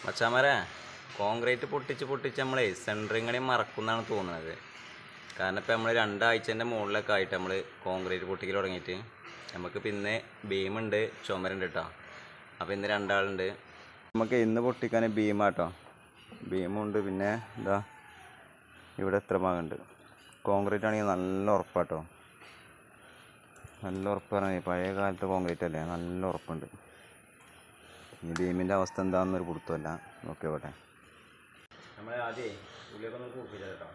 മച്ചാമാരെ കോൺക്രീറ്റ് പൊട്ടിച്ച് നമ്മളെ സെൻറ്ററിങ്ങനെ മറക്കുമെന്നാണ് തോന്നുന്നത്. കാരണം ഇപ്പം നമ്മൾ 2 ആഴ്ചൻ്റെ മുകളിലൊക്കെ ആയിട്ട് നമ്മൾ കോൺക്രീറ്റ് പൊട്ടിക്കൽ തുടങ്ങിയിട്ട് നമുക്ക് പിന്നെ ബീമുണ്ട് ചുമരുണ്ട് കേട്ടോ. അപ്പോൾ ഇന്ന് 2 ആളുണ്ട്. നമുക്ക് ഇന്ന് പൊട്ടിക്കാൻ ബീമാട്ടോ, ബീമുണ്ട്. പിന്നെ എന്താ ഇവിടെ എത്ര ഭാഗമുണ്ട്. കോൺക്രീറ്റ് ആണെങ്കിൽ നല്ല ഉറപ്പാട്ടോ, നല്ല ഉറപ്പ് പറഞ്ഞാൽ പഴയ കാലത്തെ കോൺക്രീറ്റ് അല്ലേ, നല്ല ഉറപ്പുണ്ട്. ഇനി ബീമിൻ്റെ അവസ്ഥ എന്താണെന്നൊരു പിടുത്തമല്ല. ഓക്കെ പോട്ടെ. നമ്മൾ ആദ്യം ഉള്ളിയൊക്കെ ഒന്ന് കൂപ്പില്ല കേട്ടോ.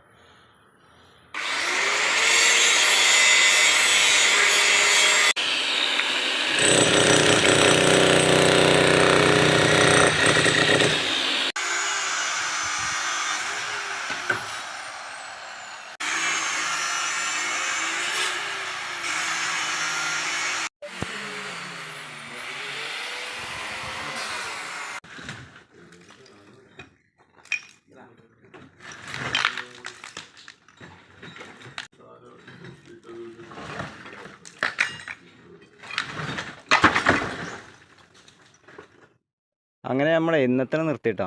അങ്ങനെ നമ്മൾ ഇന്നത്തെ നിർത്തിയിട്ടോ.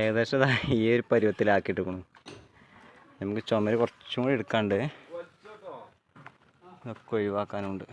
ഏകദേശം ഈ ഒരു പരുവത്തിലാക്കിയിട്ടിരിക്കണം. നമുക്ക് ചുമര് കുറച്ചും കൂടി എടുക്കാണ്ട്, ഇതൊക്കെ ഒഴിവാക്കാനുണ്ട്.